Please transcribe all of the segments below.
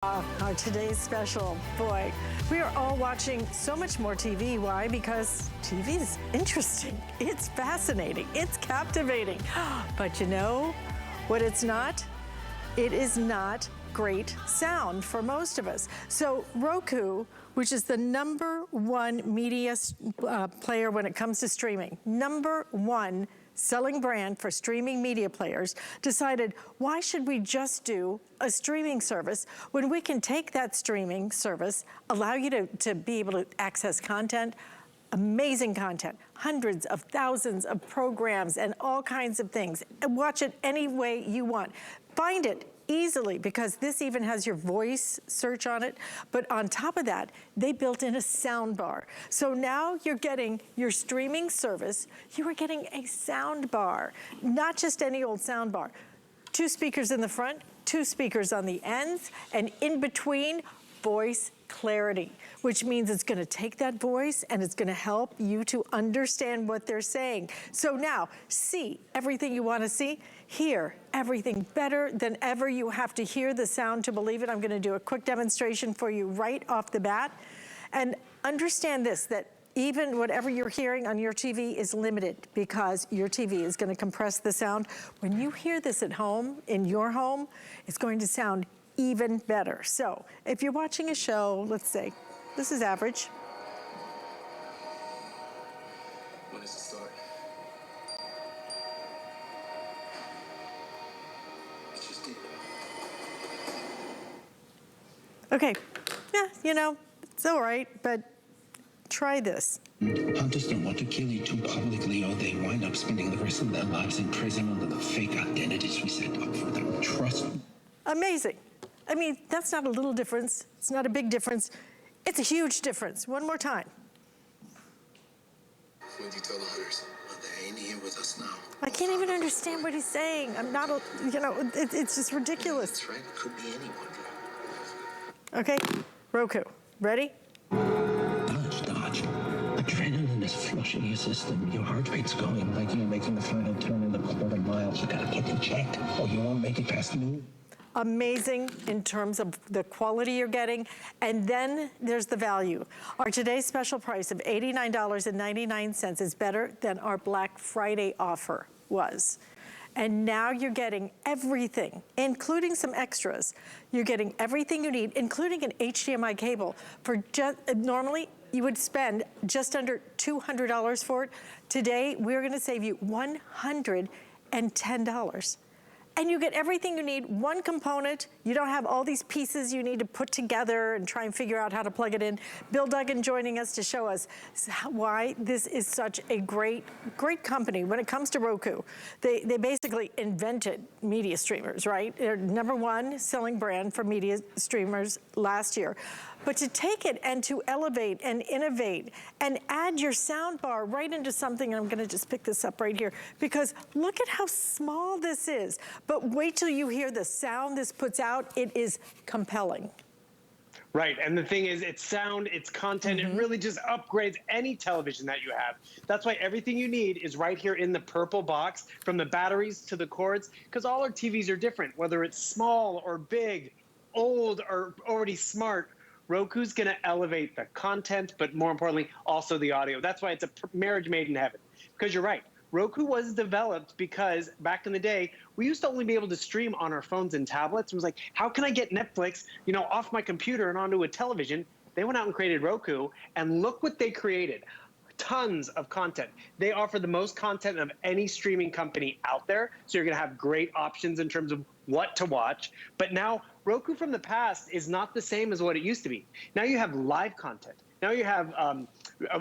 Our today's special, boy, we are all watching so much more TV. Why? Because TV is interesting, it's fascinating, it's captivating. But you know what it's not? It is not great sound for most of us. So Roku, which is the #1 media player when it comes to streaming, #1 selling brand for streaming media players, decided, why should we just do a streaming service when we can take that streaming service, allow you to be able to access content, amazing content, hundreds of thousands of programs and all kinds of things, and watch it any way you want. Find it easily, because this even has your voice search on it. But on top of that, they built in a sound bar. So now you're getting your streaming service, you are getting a sound bar, not just any old sound bar. 2 speakers in the front, 2 speakers on the ends, and in between, voice clarity, which means it's gonna take that voice and it's gonna help you to understand what they're saying. So now, see everything you wanna see, hear everything better than ever. You have to hear the sound to believe it. I'm gonna do a quick demonstration for you right off the bat. And understand this, that even whatever you're hearing on your TV is limited, because your TV is gonna compress the sound. When you hear this at home, in your home, it's going to sound even better. So if you're watching a show, let's say, this is average. When does it start? It's just deep. Okay, yeah, you know, it's all right, but try this. Hunters don't want to kill you too publicly, or they wind up spending the rest of their lives in prison under the fake identities we set up for them. Trust me. Amazing. I mean, that's not a little difference. It's not a big difference. It's a huge difference. One more time. When did you tell the hunters? Well, they ain't here with us now. I can't even understand what he's saying. I'm not, you know, it's just ridiculous. That's right. It could be anyone. Okay, Roku, ready? Dodge. Adrenaline is flushing your system. Your heart rate's going like you're making the final turn in the quarter mile. You gotta get in check, or you won't make it past noon. Amazing in terms of the quality you're getting. And then there's the value. Our today's special price of $89.99 is better than our Black Friday offer was. And now you're getting everything, including some extras. You're getting everything you need, including an HDMI cable. For just, normally, you would spend just under $200 for it. Today, we're gonna save you $110. And you get everything you need, one component. You don't have all these pieces you need to put together and try and figure out how to plug it in. Bill Duggan joining us to show us why this is such a great company. When it comes to Roku, they basically invented media streamers, right? They're #1 selling brand for media streamers last year. But to take it and to elevate and innovate and add your sound bar right into something, and I'm gonna just pick this up right here, because look at how small this is. But wait till you hear the sound this puts out. It is compelling. Right, and the thing is, it's sound, it's content, it really just upgrades any television that you have. That's why everything you need is right here in the purple box, from the batteries to the cords, because all our TVs are different, whether it's small or big, old or already smart. Roku's gonna elevate the content, but more importantly, also the audio. That's why it's a marriage made in heaven. Because you're right, Roku was developed because back in the day, we used to only be able to stream on our phones and tablets. It was like, how can I get Netflix, you know, off my computer and onto a television? They went out and created Roku, and look what they created. Tons of content. They offer the most content of any streaming company out there, so you're gonna have great options in terms of what to watch. But now, Roku from the past is not the same as what it used to be. Now you have live content. Now you have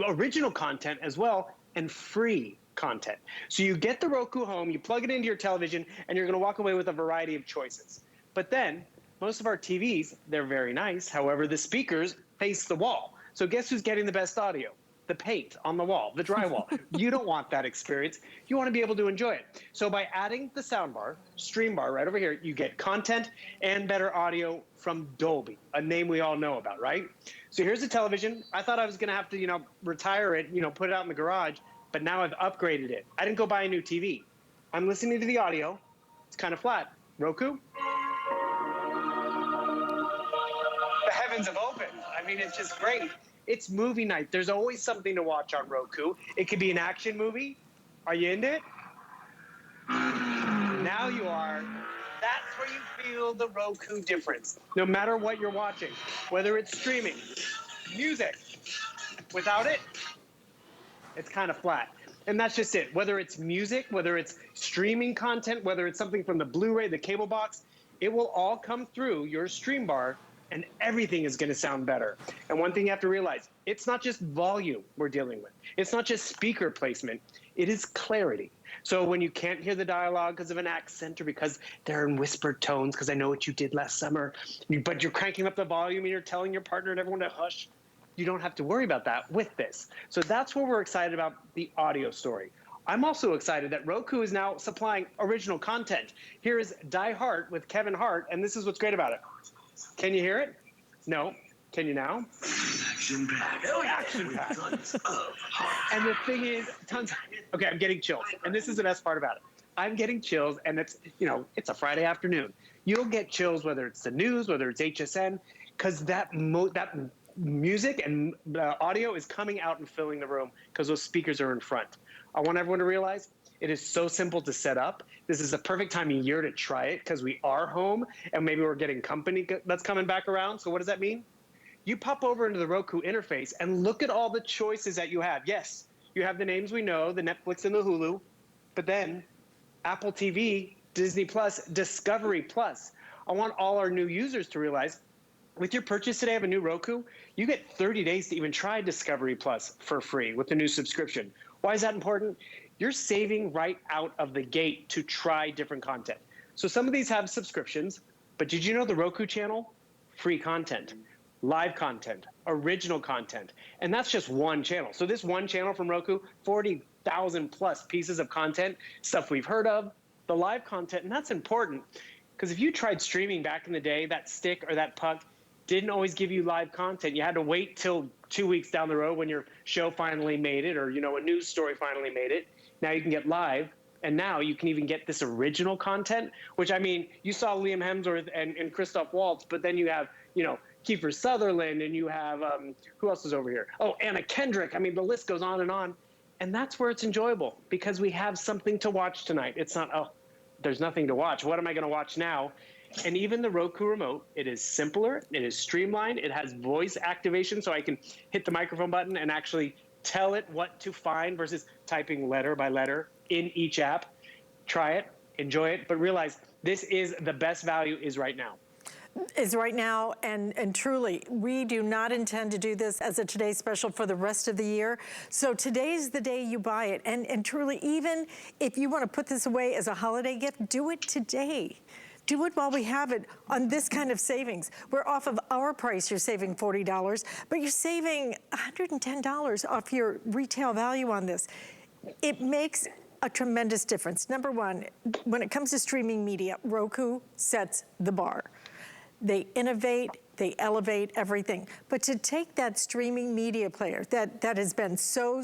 original content as well, and free content. So you get the Roku home, you plug it into your television, and you're gonna walk away with a variety of choices. But then, most of our TVs, they're very nice. However, the speakers face the wall. So guess who's getting the best audio? The paint on the wall, the drywall. You don't want that experience. You want to be able to enjoy it. So by adding the soundbar, Streambar right over here, you get content and better audio from Dolby, a name we all know about, right? So here's a television. I thought I was going to have to, you know, retire it, you know, put it out in the garage, but now I've upgraded it. I didn't go buy a new TV. I'm listening to the audio. It's kind of flat. Roku? heavens have opened. I mean, it's just great. It's movie night. There's always something to watch on Roku. It could be an action movie. Are you into it? Now you are. That's where you feel the Roku difference. No matter what you're watching, whether it's streaming, music, without it, it's kind of flat. And that's just it. Whether it's music, whether it's streaming content, whether it's something from the Blu-ray, the cable box, it will all come through your stream bar and everything is going to sound better. And one thing you have to realize, it's not just volume we're dealing with. It's not just speaker placement. It is clarity. So when you can't hear the dialogue because of an accent or because they're in whispered tones, because I know what you did last summer, but you're cranking up the volume and you're telling your partner and everyone to hush, you don't have to worry about that with this. So that's where we're excited about the audio story. I'm also excited that Roku is now supplying original content. Here is Die Hard with Kevin Hart, and this is what's great about it. Can you hear it? No. Can you now? Action-packed. Action-packed. And the thing is, okay, I'm getting chills. And this is the best part about it. I'm getting chills, and it's, it's a Friday afternoon. You'll get chills whether it's the news, whether it's HSN, because that music and audio is coming out and filling the room because those speakers are in front. I want everyone to realize it is so simple to set up. This is a perfect time of year to try it because we are home and maybe we're getting company that's coming back around. So what does that mean? You pop over into the Roku interface and look at all the choices that you have. Yes, you have the names we know, the Netflix and the Hulu, but then Apple TV, Disney Plus, Discovery Plus. I want all our new users to realize with your purchase today of a new Roku, you get 30 days to even try Discovery Plus for free with the new subscription. Why is that important? You're saving right out of the gate to try different content. So some of these have subscriptions, but did you know the Roku channel? Free content, live content, original content, and that's just one channel. So this one channel from Roku, 40,000 plus pieces of content, stuff we've heard of, the live content, and that's important because if you tried streaming back in the day, that stick or that puck didn't always give you live content. You had to wait till 2 weeks down the road when your show finally made it or, a news story finally made it. Now you can get live, and now you can even get this original content, which, I mean, you saw Liam Hemsworth and Christoph Waltz, but then you have, Kiefer Sutherland, and you have, who else is over here? Oh, Anna Kendrick. I mean, the list goes on. And that's where it's enjoyable because we have something to watch tonight. It's not, oh, there's nothing to watch. What am I going to watch now? And even the Roku remote, it is simpler, it is streamlined, it has voice activation, so I can hit the microphone button and actually tell it what to find versus typing letter by letter in each app. Try it, enjoy it, but realize this is the best value is right now. Is right now, and truly, we do not intend to do this as a Today Special for the rest of the year. So today's the day you buy it, and truly, even if you want to put this away as a holiday gift, do it today. Do it while we have it on this kind of savings. We're off of our price, you're saving $40, but you're saving $110 off your retail value on this. It makes a tremendous difference. Number one, when it comes to streaming media, Roku sets the bar. They innovate, they elevate everything. But to take that streaming media player that has been so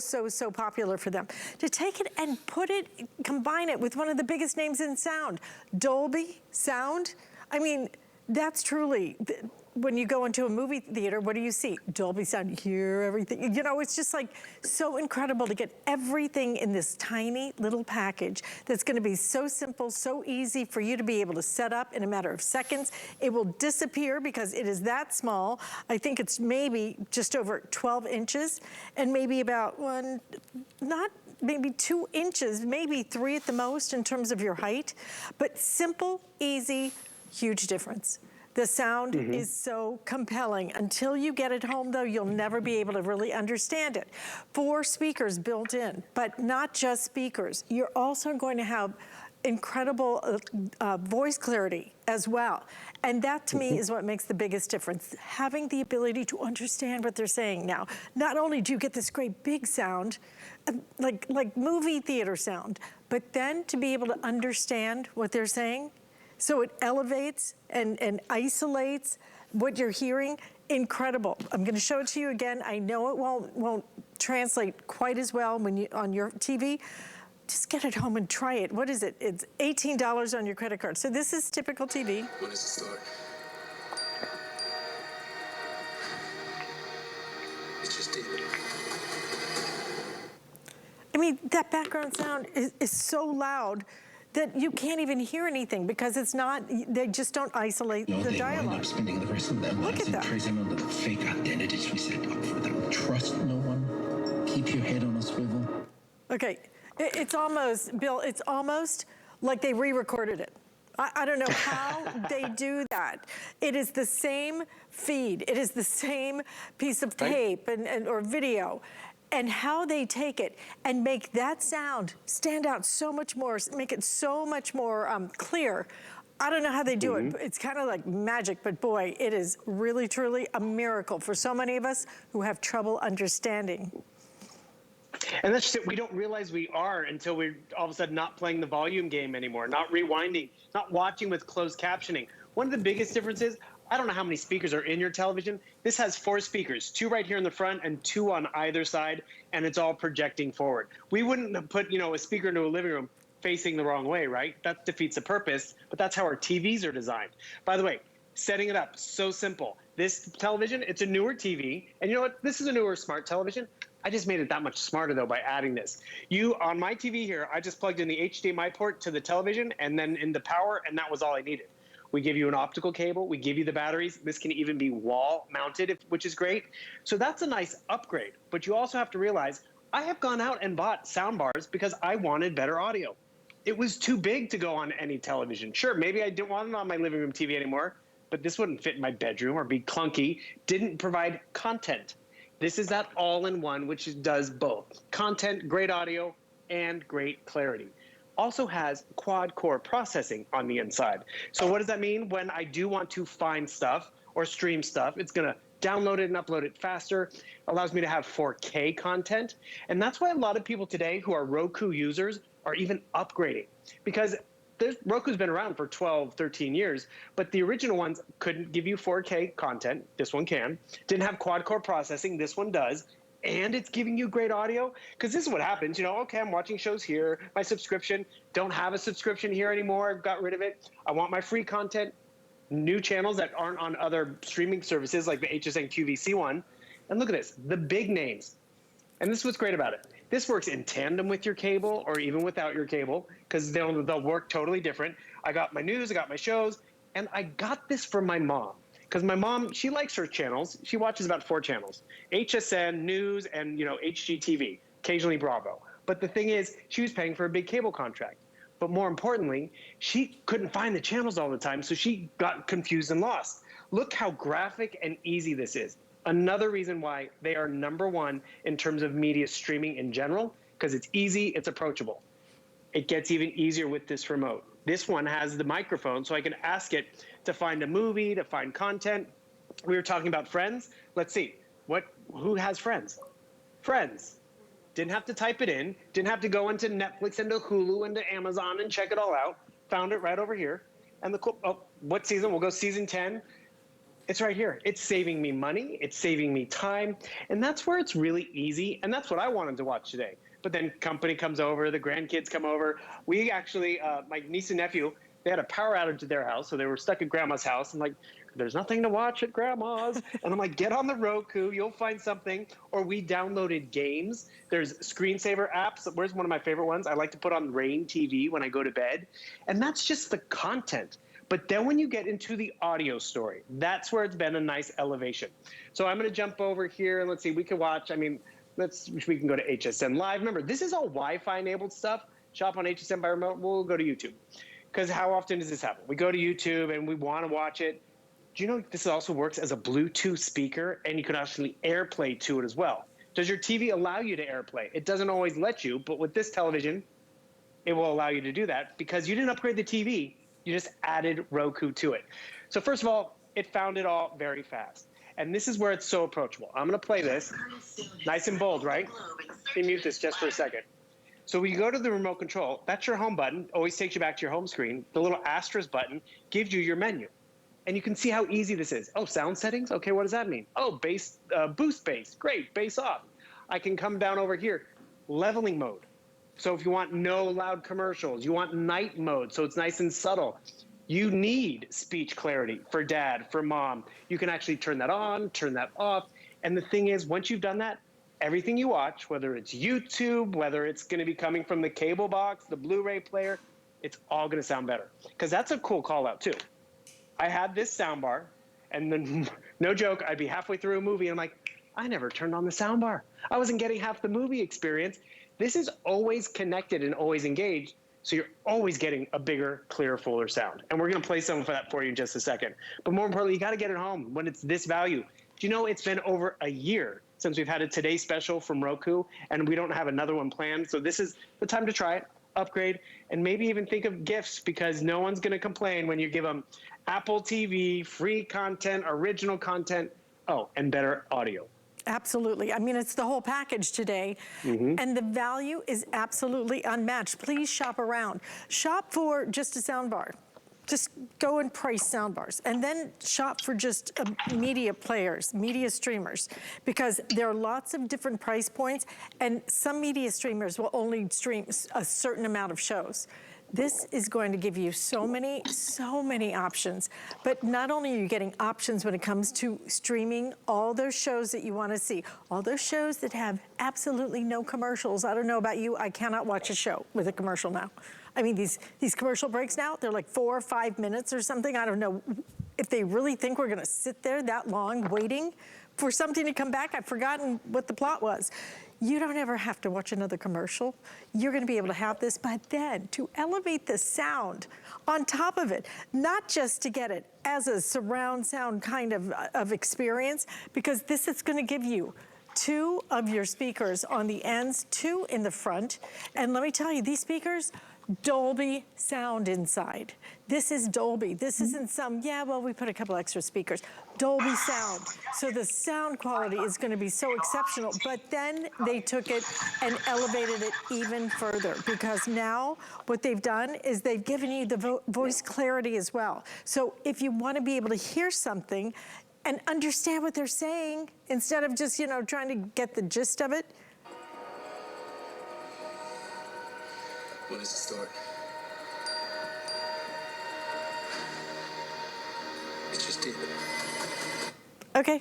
popular for them, to take it and combine it with one of the biggest names in sound, Dolby Sound. I mean, that's truly, when you go into a movie theater, what do you see? Dolby Sound, you hear everything. It's just like so incredible to get everything in this tiny little package that's gonna be so simple, so easy for you to be able to set up in a matter of seconds. It will disappear because it is that small. I think it's maybe just over 12 inches and maybe about maybe 2 inches, maybe 3 at the most in terms of your height, but simple, easy, huge difference. The sound is so compelling. Until you get it home, though, you'll never be able to really understand it. 4 speakers built in, but not just speakers. You're also going to have incredible voice clarity as well. And that, to me, is what makes the biggest difference. Having the ability to understand what they're saying now. Not only do you get this great big sound, like movie theater sound, but then to be able to understand what they're saying. So it elevates and isolates what you're hearing. Incredible. I'm going to show it to you again. I know it won't translate quite as well when you on your TV. Just get it home and try it. What is it? It's $18 on your credit card. So this is typical TV. When does it start? just did. I mean, that background sound is so loud that you can't even hear anything because it's not, they just don't isolate No, the they wind dialogue. up spending the rest of their Look lives at that. in prison under the fake identities we set up for them. Trust no one. Keep your head on a swivel. Okay, it's almost, Bill, it's almost like they re-recorded it. I don't know how they do that. It is the same feed. It is the same piece of tape or video. And how they take it and make that sound stand out so much more, make it so much more clear. I don't know how they do it. It's kind of like magic, but boy, it is really, truly a miracle for so many of us who have trouble understanding. And that's just it. We don't realize we are until we're all of a sudden not playing the volume game anymore, not rewinding, not watching with closed captioning. One of the biggest differences, I don't know how many speakers are in your television. This has 4 speakers, 2 right here in the front and 2 on either side, and it's all projecting forward. We wouldn't have put, a speaker into a living room facing the wrong way, right? That defeats the purpose, but that's how our TVs are designed. By the way, setting it up, so simple. This television, it's a newer TV, and you know what? This is a newer smart television. I just made it that much smarter, though, by adding this. On my TV here, I just plugged in the HDMI port to the television and then in the power, and that was all I needed. We give you an optical cable. We give you the batteries. This can even be wall mounted, which is great. So that's a nice upgrade. But you also have to realize I have gone out and bought sound bars because I wanted better audio. It was too big to go on any television. Sure, maybe I didn't want it on my living room TV anymore, but this wouldn't fit in my bedroom or be clunky. Didn't provide content. This is that all-in-one, which does both. Content, great audio, and great clarity. Also has quad-core processing on the inside. So what does that mean? When I do want to find stuff or stream stuff, it's going to download it and upload it faster, allows me to have 4K content. And that's why a lot of people today who are Roku users are even upgrading, because Roku's been around for 12, 13 years, but the original ones couldn't give you 4K content. This one can. Didn't have quad-core processing. This one does. And it's giving you great audio, because this is what happens. Okay, I'm watching shows here. My subscription, don't have a subscription here anymore. I've got rid of it. I want my free content, new channels that aren't on other streaming services like the HSN QVC one. And look at this, the big names. And this is what's great about it. This works in tandem with your cable or even without your cable, because they'll work totally different. I got my news, I got my shows, and I got this from my mom. Because my mom, she likes her channels. She watches about 4 channels: HSN, News, and HGTV, occasionally Bravo. But the thing is, she was paying for a big cable contract. But more importantly, she couldn't find the channels all the time, so she got confused and lost. Look how graphic and easy this is. Another reason why they are #1 in terms of media streaming in general, because it's easy, it's approachable. It gets even easier with this remote. This one has the microphone, so I can ask it to find a movie, to find content. We were talking about Friends. Let's see, who has Friends? Friends. Didn't have to type it in, didn't have to go into Netflix, into Hulu, into Amazon and check it all out. Found it right over here. And what season? We'll go season 10. It's right here. It's saving me money. It's saving me time. And that's where it's really easy. And that's what I wanted to watch today. But then company comes over, the grandkids come over. We actually, my niece and nephew, they had a power outage at their house. So they were stuck at grandma's house. I'm like, there's nothing to watch at grandma's. And I'm like, get on the Roku, you'll find something. Or we downloaded games. There's screensaver apps. Where's one of my favorite ones? I like to put on Rain TV when I go to bed. And that's just the content. But then when you get into the audio story, that's where it's been a nice elevation. So I'm going to jump over here and let's see, we can watch, we can go to HSN Live. Remember, this is all Wi-Fi enabled stuff. Shop on HSN by remote, we'll go to YouTube. Because how often does this happen? We go to YouTube and we want to watch it. Do you know this also works as a Bluetooth speaker, and you can actually AirPlay to it as well? Does your TV allow you to AirPlay? It doesn't always let you, but with this television, it will allow you to do that because you didn't upgrade the TV. You just added Roku to it. So first of all, it found it all very fast. And this is where it's so approachable. I'm going to play this. Nice and bold, right? Let me mute this just for a second. So when you go to the remote control, that's your home button. Always takes you back to your home screen. The little asterisk button gives you your menu. And you can see how easy this is. Oh, sound settings? Okay, what does that mean? Oh, bass, boost bass. Great, bass off. I can come down over here. Leveling mode. So if you want no loud commercials, you want night mode, so it's nice and subtle. You need speech clarity for dad, for mom. You can actually turn that on, turn that off. And the thing is, once you've done that, everything you watch, whether it's YouTube, whether it's going to be coming from the cable box, the Blu-ray player, it's all going to sound better. Because that's a cool call out too. I had this soundbar, and then no joke, I'd be halfway through a movie and I'm like, I never turned on the soundbar. I wasn't getting half the movie experience. This is always connected and always engaged, so you're always getting a bigger, clearer, fuller sound. And we're going to play some of that for you in just a second. But more importantly, you got to get it home when it's this value. Do you know it's been over a year since we've had a Today Special from Roku, and we don't have another one planned. So this is the time to try it, upgrade, and maybe even think of gifts, because no one's going to complain when you give them Apple TV, free content, original content, and better audio. Absolutely. I mean, it's the whole package today. And the value is absolutely unmatched. Please shop around. Shop for just a soundbar. Just go and price soundbars, and then shop for just media players, media streamers, because there are lots of different price points, and some media streamers will only stream a certain amount of shows. This is going to give you so many options. But not only are you getting options when it comes to streaming all those shows that you want to see, all those shows that have absolutely no commercials. I don't know about you, I cannot watch a show with a commercial now. I mean, these commercial breaks now, they're like 4 or 5 minutes or something. I don't know if they really think we're gonna sit there that long waiting for something to come back. I've forgotten what the plot was. You don't ever have to watch another commercial. You're gonna be able to have this, but then to elevate the sound on top of it, not just to get it as a surround sound kind of experience, because this is gonna give you 2 of your speakers on the ends, 2 in the front. And let me tell you, these speakers, Dolby sound inside. This is Dolby. This isn't some, we put a couple extra speakers. Dolby sound. So the sound quality is going to be so exceptional, but then they took it and elevated it even further, because now what they've done is they've given you the voice clarity as well. So if you want to be able to hear something and understand what they're saying, instead of just, trying to get the gist of it, When does it start? It just did. okay,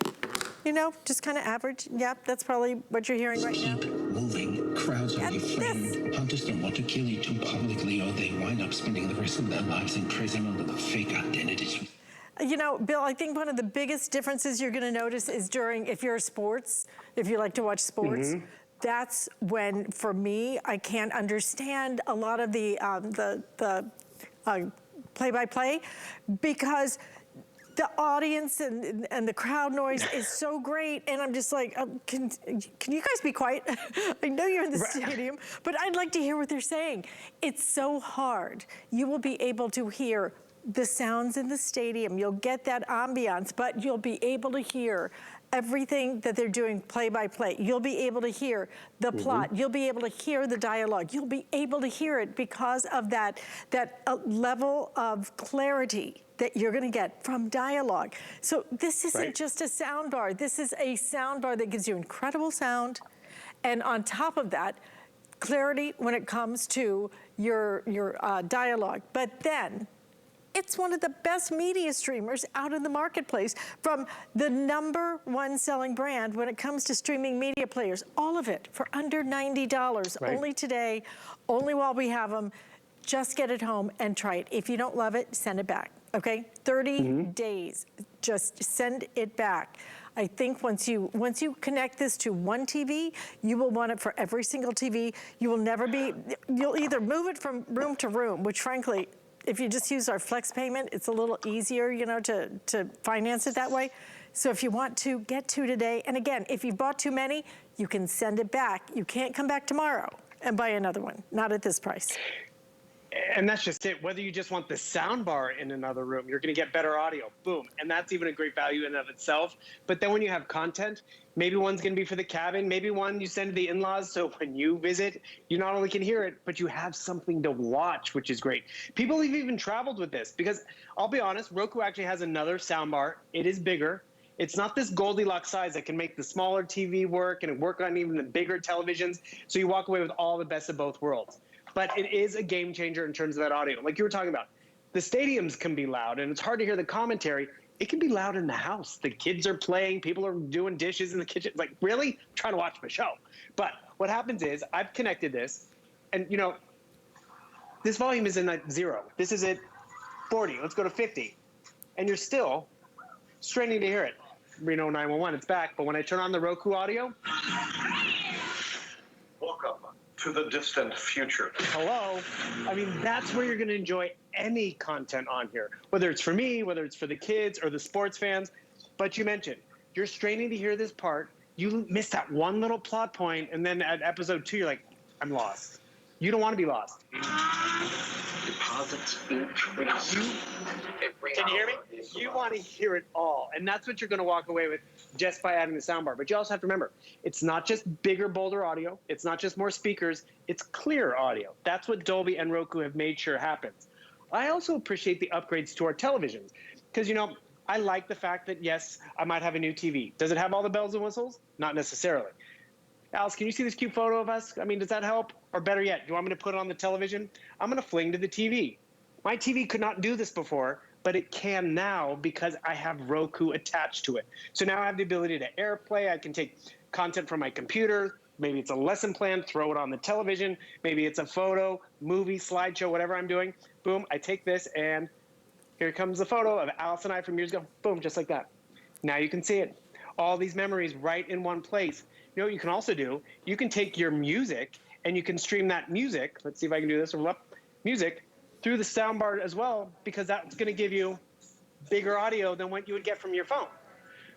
just kind of average. Yep, that's probably what you're hearing right now. Keep moving. Crowds are your friend. Hunters don't want to kill you too publicly, or they wind up spending the rest of their lives in prison under the fake identities. Bill, I think one of the biggest differences you're going to notice is if you're sports, if you like to watch sports, that's when, for me, I can't understand a lot of the play-by-play, because the audience and the crowd noise is so great, and I'm just like, can you guys be quiet? I know you're in the stadium, but I'd like to hear what they're saying. It's so hard. You will be able to hear the sounds in the stadium. You'll get that ambiance, but you'll be able to hear everything that they're doing play-by-play. You'll be able to hear the plot. You'll be able to hear the dialogue. You'll be able to hear it because of that level of clarity that you're gonna get from dialogue. So this isn't just a sound bar. This is a sound bar that gives you incredible sound, and on top of that, clarity when it comes to your dialogue. But then, it's one of the best media streamers out in the marketplace, from the #1 selling brand when it comes to streaming media players. All of it for under $90. Only today, only while we have them. Just get it home and try it. If you don't love it, send it back, okay? 30 days, just send it back. I think once you connect this to one TV, you will want it for every single TV. You'll either move it from room to room, which frankly, if you just use our flex payment, it's a little easier, to finance it that way. So if you want to get 2 today, and again, if you've bought too many, you can send it back. You can't come back tomorrow and buy another one, not at this price. And that's just it. Whether you just want the sound bar in another room, you're going to get better audio. Boom. And that's even a great value in and of itself. But then when you have content, maybe one's going to be for the cabin. Maybe one you send to the in-laws. So when you visit, you not only can hear it, but you have something to watch, which is great. People have even traveled with this, because I'll be honest, Roku actually has another sound bar. It is bigger. It's not this Goldilocks size that can make the smaller TV work and work on even the bigger televisions. So you walk away with all the best of both worlds. But it is a game changer in terms of that audio. Like you were talking about, the stadiums can be loud and it's hard to hear the commentary. it can be loud in the house. The kids are playing, people are doing dishes in the kitchen. Like, really? I'm trying to watch my show. But what happens is I've connected this, and this volume is in at 0. This is at 40. Let's go to 50. And you're still straining to hear it. Reno 911, it's back. But when I turn on the Roku audio, welcome to the distant future. hello. I mean, that's where you're going to enjoy any content on here, whether it's for me, whether it's for the kids or the sports fans. But you mentioned you're straining to hear this part. You missed that one little plot point, and then at episode 2, you're like, I'm lost. You don't want to be lost. Deposits increase. Can you hear me? You want to hear it all. And that's what you're going to walk away with just by adding the soundbar. But you also have to remember, it's not just bigger, bolder audio. It's not just more speakers. It's clear audio. That's what Dolby and Roku have made sure happens. I also appreciate the upgrades to our televisions because, I like the fact that, yes, I might have a new TV. Does it have all the bells and whistles? Not necessarily. Alice, can you see this cute photo of us? I mean, does that help? Or better yet, do you want me to put it on the television? I'm going to fling to the TV. My TV could not do this before, but it can now because I have Roku attached to it. So now I have the ability to AirPlay. I can take content from my computer. Maybe it's a lesson plan, throw it on the television. Maybe it's a photo, movie, slideshow, whatever I'm doing. Boom, I take this, and here comes the photo of Alice and I from years ago. Boom, just like that. Now you can see it. All these memories right in one place. You know what you can also do? You can take your music and you can stream that music. Let's see if I can do this. Music through the soundbar as well, because that's going to give you bigger audio than what you would get from your phone.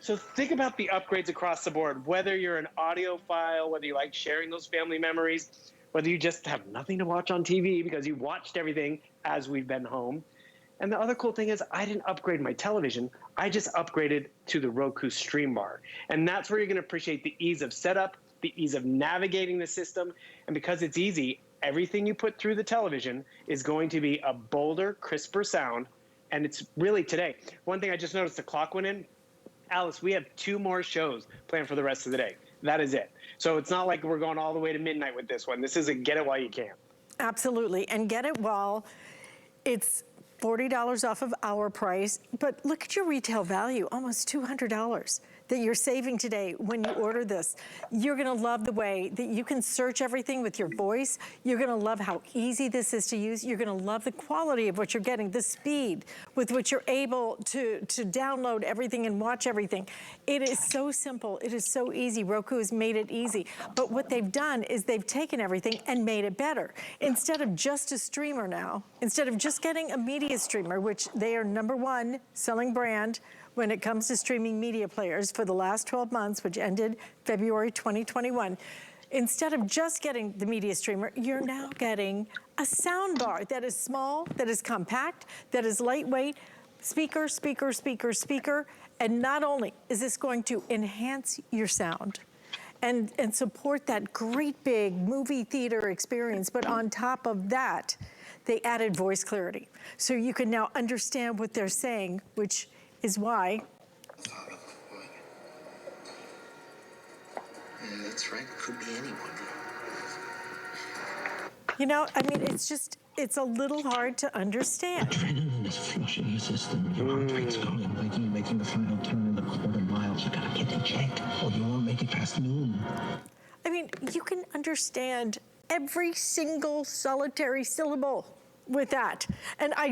So think about the upgrades across the board, whether you're an audiophile, whether you like sharing those family memories, whether you just have nothing to watch on TV because you watched everything as we've been home. And the other cool thing is I didn't upgrade my television. I just upgraded to the Roku Streambar. And that's where you're going to appreciate the ease of setup, the ease of navigating the system. And because it's easy, everything you put through the television is going to be a bolder, crisper sound. And it's really today. One thing I just noticed, the clock went in. Alice, we have 2 more shows planned for the rest of the day. That is it. So it's not like we're going all the way to midnight with this one. This is a get it while you can. Absolutely. And get it while it's $40 off of our price, but look at your retail value, almost $200 that you're saving today when you order this. You're gonna love the way that you can search everything with your voice. You're gonna love how easy this is to use. You're gonna love the quality of what you're getting, the speed with which you're able to download everything and watch everything. It is so simple, it is so easy. Roku has made it easy. But what they've done is they've taken everything and made it better. Instead of just a streamer now, instead of just getting a media streamer, which they are #1 selling brand when it comes to streaming media players for the last 12 months, which ended February 2021. Instead of just getting the media streamer, you're now getting a sound bar that is small, that is compact, that is lightweight, speaker, speaker, speaker, speaker. And not only is this going to enhance your sound and support that great big movie theater experience, but on top of that, they added voice clarity. So you can now understand what they're saying, which is why. Father, boy. Yeah, that's right. It could be anyone. I mean, it's a little hard to understand. Adrenaline is flushing your system. Your heart rate's going like you're making the final turn in the quarter mile. You gotta get in check, or you won't make it past noon. I mean, you can understand every single solitary syllable with that. And I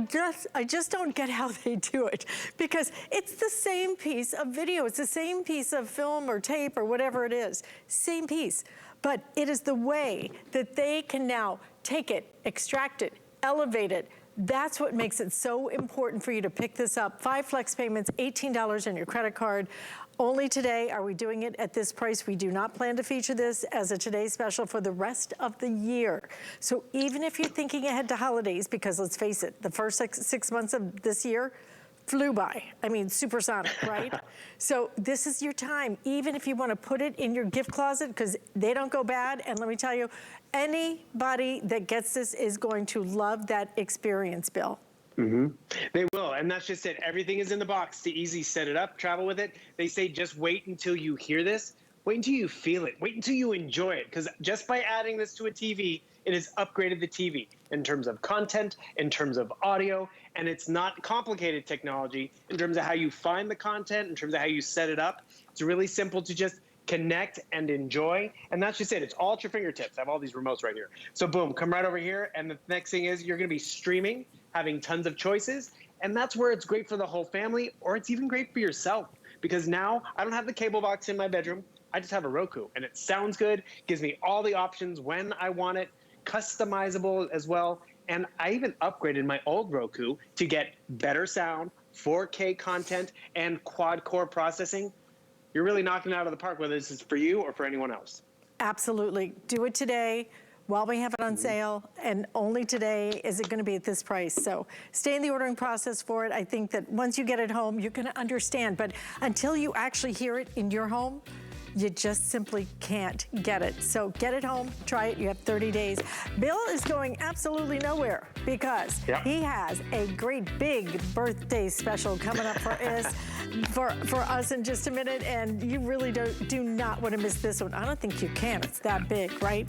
just don't get how they do it, because it's the same piece of video. It's the same piece of film or tape or whatever it is, same piece. But it is the way that they can now take it, extract it, elevate it. That's what makes it so important for you to pick this up. 5 flex payments, $18 on your credit card. Only today are we doing it at this price. We do not plan to feature this as a Today Special for the rest of the year. So even if you're thinking ahead to holidays, because let's face it, the first six months of this year flew by. I mean, supersonic, right? So this is your time, even if you want to put it in your gift closet, because they don't go bad. And let me tell you, anybody that gets this is going to love that experience, Bill. Mm-hmm. They will, and that's just it. Everything is in the box to easy set it up, travel with it. They say just wait until you hear this. Wait until you feel it. Wait until you enjoy it, because just by adding this to a TV, it has upgraded the TV in terms of content, in terms of audio, and it's not complicated technology in terms of how you find the content, in terms of how you set it up. It's really simple to just connect and enjoy, and that's just it. It's all at your fingertips. I have all these remotes right here. So boom, come right over here, and the next thing is you're gonna be streaming, having tons of choices, and that's where it's great for the whole family, or it's even great for yourself, because now I don't have the cable box in my bedroom. I just have a Roku, and it sounds good, gives me all the options when I want it, customizable as well, and I even upgraded my old Roku to get better sound, 4K content, and quad-core processing. You're really knocking it out of the park, whether this is for you or for anyone else. Absolutely. Do it today while we have it on sale, and only today is it gonna be at this price. So stay in the ordering process for it. I think that once you get it home, you're gonna understand, but until you actually hear it in your home, you just simply can't get it. So get it home, try it, you have 30 days. Bill is going absolutely nowhere because he has a great big birthday special coming up for us in just a minute, and you really do not want to miss this one. I don't think you can, it's that big, right?